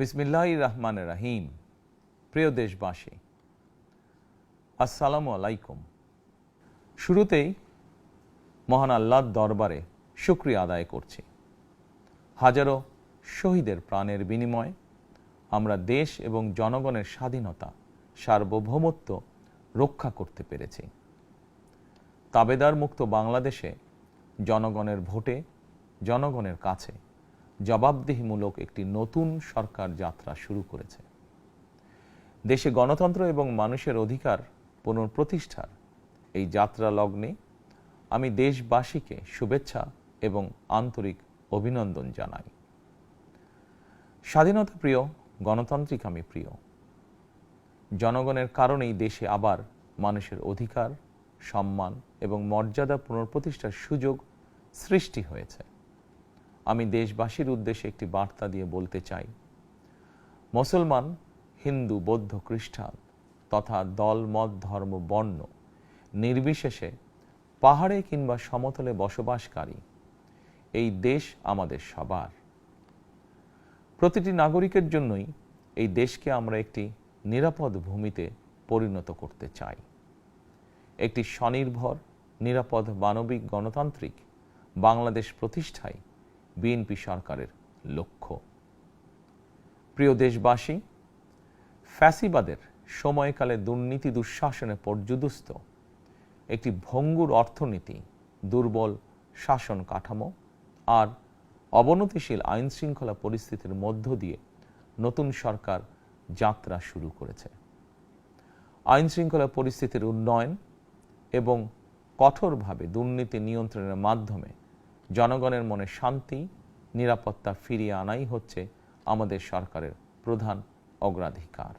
বিসমিল্লাহির রহমানির রহিম। প্রিয় দেশবাসী, আসসালামু আলাইকুম। শুরুতেই মহান আল্লাহর দরবারে শুকরিয়া আদায় করছি। হাজারো শহীদের প্রাণের বিনিময়ে আমরা দেশ এবং জনগণের স্বাধীনতা, সার্বভৌমত্ব রক্ষা করতে পেরেছি। তাবেদার মুক্ত বাংলাদেশে জনগণের ভোটে জনগণের কাছে জবাবদিহিমূলক একটি নতুন সরকার যাত্রা শুরু করেছে। দেশে গণতন্ত্র এবং মানুষের অধিকার পুনঃপ্রতিষ্ঠার এই যাত্রা লগ্নে আমি দেশবাসীকে শুভেচ্ছা এবং আন্তরিক অভিনন্দন জানাই। স্বাধীনতা প্রিয়, গণতান্ত্রিক আমি প্রিয়। জনগণের কারণেই দেশে আবার মানুষের অধিকার, সম্মান এবং মর্যাদা পুনঃপ্রতিষ্ঠার সুযোগ সৃষ্টি হয়েছে। আমি দেশবাসীর উদ্দেশ্যে একটি বার্তা দিয়ে বলতে চাই, মুসলমান, হিন্দু, বৌদ্ধ, খ্রিস্টান তথা দল, মত, ধর্ম, বর্ণ নির্বিশেষে পাহাড়ে কিংবা সমতলে বসবাসকারী এই দেশ আমাদের সবার। প্রতিটি নাগরিকের জন্যই এই দেশকে আমরা একটি নিরাপদ ভূমিতে পরিণত করতে চাই। একটি স্বনির্ভর, নিরাপদ, মানবিক, গণতান্ত্রিক বাংলাদেশ প্রতিষ্ঠায় বিএনপি সরকারের লক্ষ্য। প্রিয় দেশবাসী, ফ্যাসিবাদের সময়কালে দুর্নীতি দুঃশাসনে পর্যুদস্ত একটি ভঙ্গুর অর্থনীতি, দুর্বল শাসন কাঠামো আর অবনতিশীল আইন শৃঙ্খলা পরিস্থিতির মধ্য দিয়ে নতুন সরকার যাত্রা শুরু করেছে। আইন শৃঙ্খলা পরিস্থিতির উন্নয়ন এবং কঠোরভাবে দুর্নীতি নিয়ন্ত্রণের মাধ্যমে জনগণের মনে শান্তি, নিরাপত্তা ফিরিয়ে আনাই হচ্ছে আমাদের সরকারের প্রধান অগ্রাধিকার।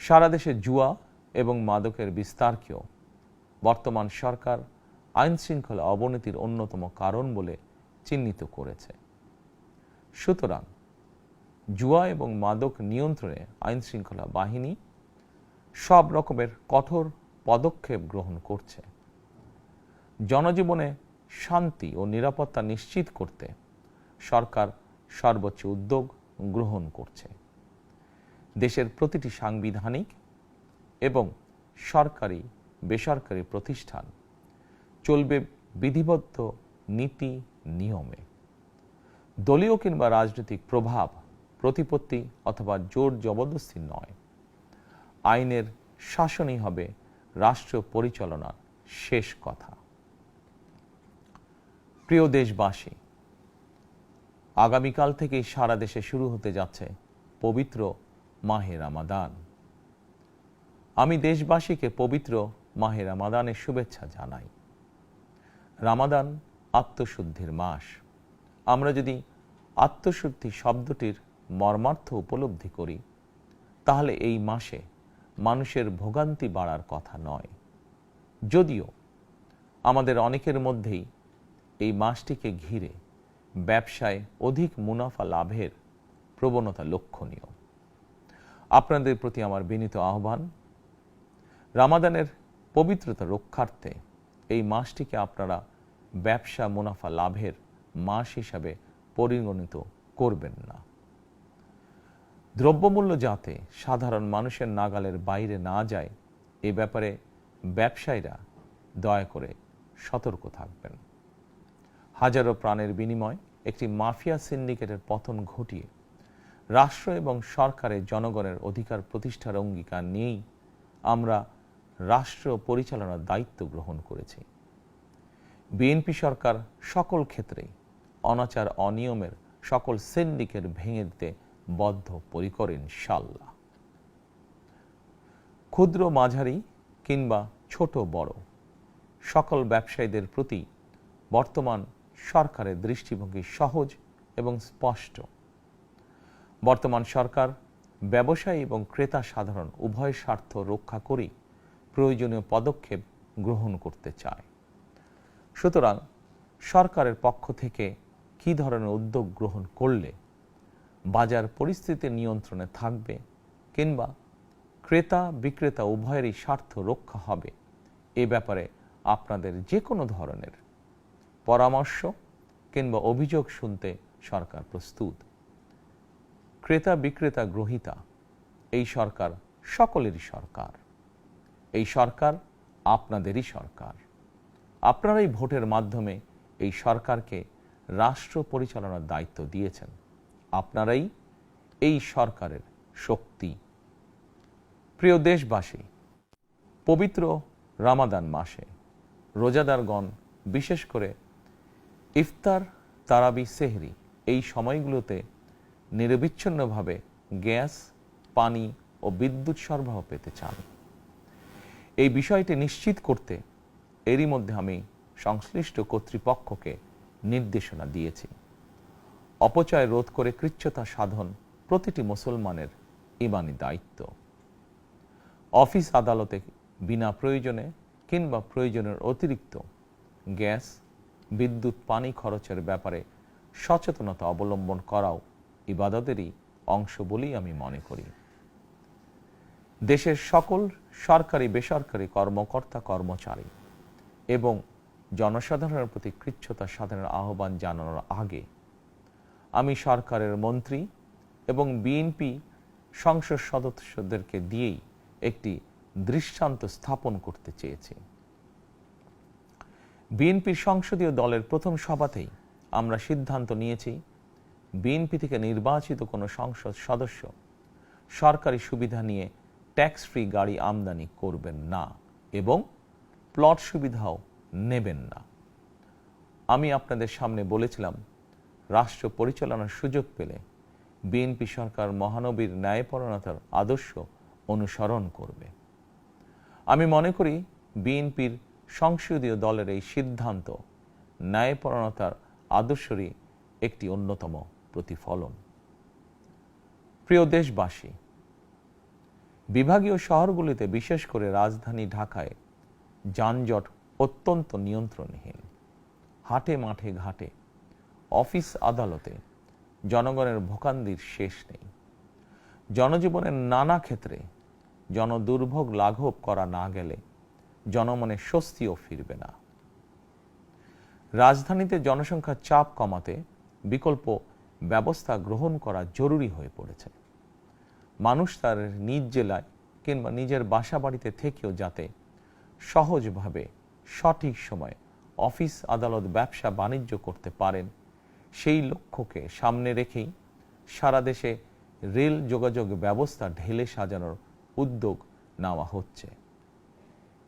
সারা দেশে জুয়া এবং মাদকের বিস্তারকেও বর্তমান সরকার আইন শৃঙ্খলা অবনতির অন্যতম কারণ বলে চিহ্নিত করেছে। সুতরাং জুয়া এবং মাদক নিয়ন্ত্রণে আইন শৃঙ্খলা বাহিনী সব রকমের কঠোর পদক্ষেপ গ্রহণ করছে। জনজীবনে শান্তি ও নিরাপত্তা নিশ্চিত করতে সরকার সর্বোচ্চ উদ্যোগ গ্রহণ করছে। দেশের প্রতিটি সাংবিধানিক এবং সরকারি বেসরকারি প্রতিষ্ঠান চলবে বিধিবদ্ধ নীতি নিয়মে। দলীয় কিংবা রাজনৈতিক প্রভাব, প্রতিপত্তি অথবা জোর জবরদস্তি নয়। আইনের শাসনই হবে রাষ্ট্র পরিচালনার শেষ কথা। প্রিয় দেশবাসী, আগামীকাল থেকেই সারা দেশে শুরু হতে যাচ্ছে পবিত্র মাহে রমাদান। আমি দেশবাসীকে পবিত্র মাহে রমাদানের শুভেচ্ছা জানাই। রমাদান আত্মশুদ্ধির মাস। আমরা যদি আত্মশুদ্ধি শব্দটির মর্মার্থ উপলব্ধি করি, তাহলে এই মাসে মানুষের ভোগান্তি বাড়ার কথা নয়। যদিও আমাদের অনেকের মধ্যেই এই মাসটিকে ঘিরে ব্যবসায় অধিক মুনাফা লাভের প্রবণতা লক্ষণীয়। আপনাদের প্রতি আমার বিনীত আহ্বান, রমাদানের পবিত্রতা রক্ষার্থে এই মাসটিকে আপনারা ব্যবসা মুনাফা লাভের মাস হিসাবে পরিগণিত করবেন না। দ্রব্যমূল্য যাতে সাধারণ মানুষের নাগালের বাইরে না যায়, এ ব্যাপারে ব্যবসায়ীরা দয়া করে সতর্ক থাকবেন। হাজারো প্রাণের বিনিময় একটি মাফিয়া সিন্ডিকেটের পতন ঘটিয়ে রাষ্ট্র এবং সরকারের জনগণের অধিকার প্রতিষ্ঠার অঙ্গীকার নিয়েই আমরা রাষ্ট্র পরিচালনার দায়িত্ব গ্রহণ করেছি। বিএনপি সরকার সকল ক্ষেত্রেই অনাচার অনিয়মের সকল সিন্ডিকেট ভেঙে দিতে বদ্ধপরিকর ইনশাআল্লাহ। ক্ষুদ্র, মাঝারি কিংবা ছোট বড় সকল ব্যবসায়ীদের প্রতি বর্তমান সরকারের দৃষ্টিভঙ্গি সহজ এবং স্পষ্ট। বর্তমান সরকার ব্যবসায়ী এবং ক্রেতা সাধারণ উভয় স্বার্থ রক্ষা করেই প্রয়োজনীয় পদক্ষেপ গ্রহণ করতে চায়। সুতরাং সরকারের পক্ষ থেকে কী ধরনের উদ্যোগ গ্রহণ করলে বাজার পরিস্থিতি নিয়ন্ত্রণে থাকবে কিংবা ক্রেতা বিক্রেতা উভয়েরই স্বার্থ রক্ষা হবে, এ ব্যাপারে আপনাদের যে কোনো ধরনের পরামর্শ কিংবা অভিযোগ শুনতে সরকার প্রস্তুত। ক্রেতা বিক্রেতা গ্রহীতা, এই সরকার সকলেরই সরকার। এই সরকার আপনাদেরই সরকার। আপনারাই ভোটের মাধ্যমে এই সরকারকে রাষ্ট্র পরিচালনার দায়িত্ব দিয়েছেন। আপনারাই এই সরকারের শক্তি। প্রিয় দেশবাসী, পবিত্র রমাদান মাসে রোজাদারগণ বিশেষ করে ইফতার, তারাবি, সেহরি এই সময়গুলোতে নিরবিচ্ছিন্নভাবে গ্যাস, পানি ও বিদ্যুৎ সরবরাহ পেতে চান। এই বিষয়টি নিশ্চিত করতে এরই মধ্যে আমি সংশ্লিষ্ট কর্তৃপক্ষকে নির্দেশনা দিয়েছি। অপচয় রোধ করে কৃচ্ছ্রতা সাধন প্রতিটি মুসলমানের ঈমানি দায়িত্ব। অফিস আদালতে বিনা প্রয়োজনে কিংবা প্রয়োজনের অতিরিক্ত গ্যাস, বিদ্যুৎ, পানি খরচের ব্যাপারে সচেতনতা অবলম্বন করাও ইবাদতেরই অংশ বলেই আমি মনে করি। দেশের সকল সরকারি বেসরকারি কর্মকর্তা কর্মচারী এবং জনসাধারণের প্রতি কৃচ্ছ্রতা সাধনের আহ্বান জানানোর আগে আমি সরকারের মন্ত্রী এবং বিএনপি সংসদ সদস্যদেরকে দিয়েই একটি দৃষ্টান্ত স্থাপন করতে চেয়েছি। বিএনপির সংসদীয় দলের প্রথম সভাতেই আমরা সিদ্ধান্ত নিয়েছি, বিএনপি থেকে নির্বাচিত কোনো সংসদ সদস্য সরকারি সুবিধা নিয়ে ট্যাক্স ফ্রি গাড়ি আমদানি করবেন না এবং প্লট সুবিধাও নেবেন না। আমি আপনাদের সামনে বলেছিলাম, রাষ্ট্র পরিচালনার সুযোগ পেলে বিএনপি সরকার মহানবীর ন্যায়পরায়ণতার আদর্শ অনুসরণ করবে। আমি মনে করি বিএনপির সংসদীয় দলের এই সিদ্ধান্ত ন্যায়পরায়ণতার আদর্শেরই একটি অন্যতম প্রতিফলন। প্রিয় দেশবাসী, বিভাগীয় শহরগুলিতে বিশেষ করে রাজধানী ঢাকায় যানজট অত্যন্ত নিয়ন্ত্রণহীন। হাটে মাঠে ঘাটে, অফিস আদালতে জনগণের ভোগান্তির শেষ নেই। জনজীবনের নানা ক্ষেত্রে জনদুর্ভোগ লাঘব করা না গেলে জনমনে স্বস্তিও ফিরবে না। রাজধানীতে জনসংখ্যার চাপ কমাতে বিকল্প ব্যবস্থা গ্রহণ করা জরুরি হয়ে পড়েছে। মানুষ তার নিজ জেলায় কিংবা নিজের বাসা বাড়িতে থেকেও যাতে সহজভাবে সঠিক সময়ে অফিস, আদালত, ব্যবসা বাণিজ্য করতে পারেন, সেই লক্ষ্যকে সামনে রেখেই সারা দেশে রেল যোগাযোগ ব্যবস্থা ঢেলে সাজানোর উদ্যোগ নেওয়া হচ্ছে।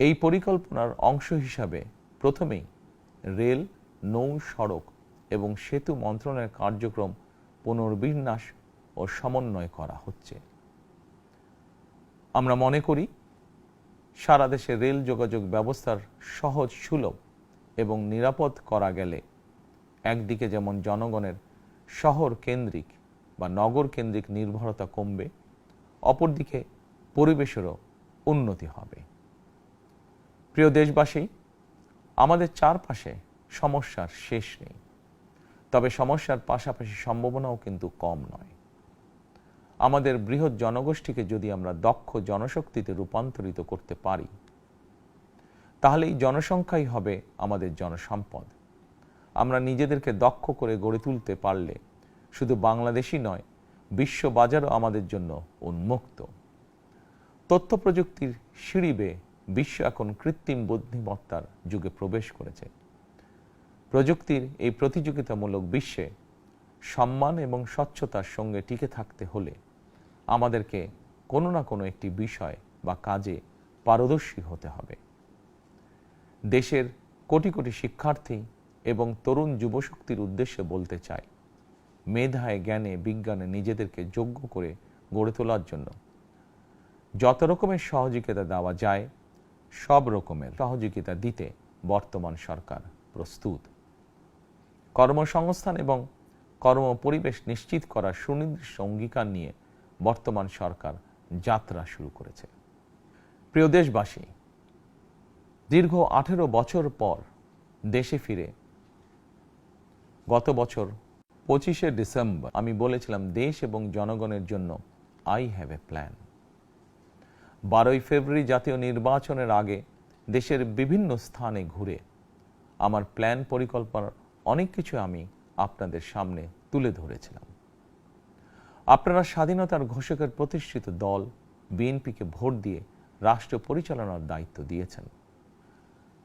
এই পরিকল্পনার অংশ হিসাবে প্রথমেই রেল, নৌ, সড়ক এবং সেতু মন্ত্রণালয়ের কার্যক্রম পুনর্বিন্যাস ও সমন্বয় করা হচ্ছে। আমরা মনে করি সারা দেশে রেল যোগাযোগ ব্যবস্থার সহজ, সুলভ এবং নিরাপদ করা গেলে একদিকে যেমন জনগণের শহর কেন্দ্রিক বা নগর কেন্দ্রিক নির্ভরতা কমবে, অপরদিকে পরিবেশেরও উন্নতি হবে। প্রিয় দেশবাসী, আমাদের চারপাশে সমস্যার শেষ নেই, তবে সমস্যার পাশাপাশি সম্ভাবনাও কিন্তু কম নয়। আমাদের বৃহৎ জনগোষ্ঠীকে যদি আমরা দক্ষ জনশক্তিতে রূপান্তরিত করতে পারি, তাহলে এই জনসংখ্যাই হবে আমাদের জনসম্পদ। আমরা নিজেদেরকে দক্ষ করে গড়ে তুলতে পারলে শুধু বাংলাদেশই নয়, বিশ্ব বাজারও আমাদের জন্য উন্মুক্ত। তথ্য প্রযুক্তির সিঁড়ি বেয়ে বিশ্ব এখন কৃত্রিম বুদ্ধিমত্তার যুগে প্রবেশ করেছে। প্রযুক্তির এই প্রতিযোগিতামূলক বিশ্বে সম্মান এবং স্বচ্ছতার সঙ্গে টিকে থাকতে হলে আমাদেরকে কোনো না কোনো একটি বিষয় বা কাজে পারদর্শী হতে হবে। দেশের কোটি কোটি শিক্ষার্থী এবং তরুণ যুবশক্তির উদ্দেশ্যে বলতে চাই, মেধায়, জ্ঞানে, বিজ্ঞানে নিজেদেরকে যোগ্য করে গড়ে তোলার জন্য যত রকমের সহযোগিতা দেওয়া যায়, সব রকমের সহযোগিতা দিতে বর্তমান সরকার প্রস্তুত। কর্মসংস্থান এবং কর্মপরিবেশ নিশ্চিত করার সুনির্দিষ্ট অঙ্গীকার নিয়ে বর্তমান সরকার যাত্রা শুরু করেছে। প্রিয় দেশবাসী, দীর্ঘ 18 বছর পর দেশে ফিরে গত বছর 25শে ডিসেম্বর আমি বলেছিলাম, দেশ এবং জনগণের জন্য আই হ্যাভ এ প্ল্যান। 12ই ফেব্রুয়ারি জাতীয় নির্বাচনের আগে দেশের বিভিন্ন স্থানে ঘুরে আমার প্ল্যান, পরিকল্পনার অনেক কিছু আমি আপনাদের সামনে তুলে ধরেছিলাম। আপনারা স্বাধীনতার ঘোষকের প্রতিষ্ঠিত দল বিএনপিকে ভোট দিয়ে রাষ্ট্র পরিচালনার দায়িত্ব দিয়েছেন,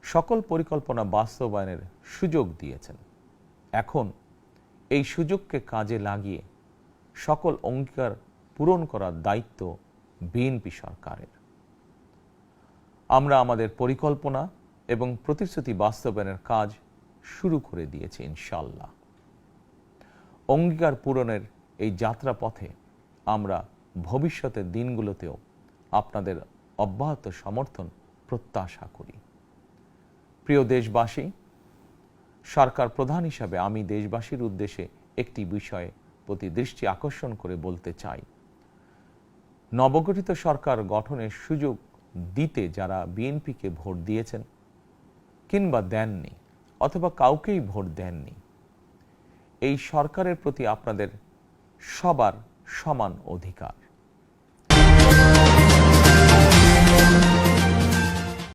সকল পরিকল্পনা বাস্তবায়নের সুযোগ দিয়েছেন। এখন এই সুযোগকে কাজে লাগিয়ে সকল অঙ্গীকার পূরণ করার দায়িত্ব বিএনপি সরকারের। আমরা আমাদের পরিকল্পনা এবং প্রতিশ্রুতি বাস্তবায়নের কাজ শুরু করে দিয়েছি ইনশাআল্লাহ। অঙ্গীকার পূরণের এই যাত্রাপথে আমরা ভবিষ্যতের দিনগুলোতেও আপনাদের অব্যাহত সমর্থন প্রত্যাশা করি। প্রিয় দেশবাসী, সরকার প্রধান হিসাবে আমি দেশবাসীর উদ্দেশ্যে একটি বিষয়ে প্রতি দৃষ্টি আকর্ষণ করে বলতে চাই। নবগঠিত সরকার গঠনের সুযোগ দিতে যারা বিএনপিকে ভোট দিয়েছেন কিংবা দেননি অথবা কাউকেই ভোট দেননি, এই সরকারের প্রতি আপনাদের সবার সমান অধিকার।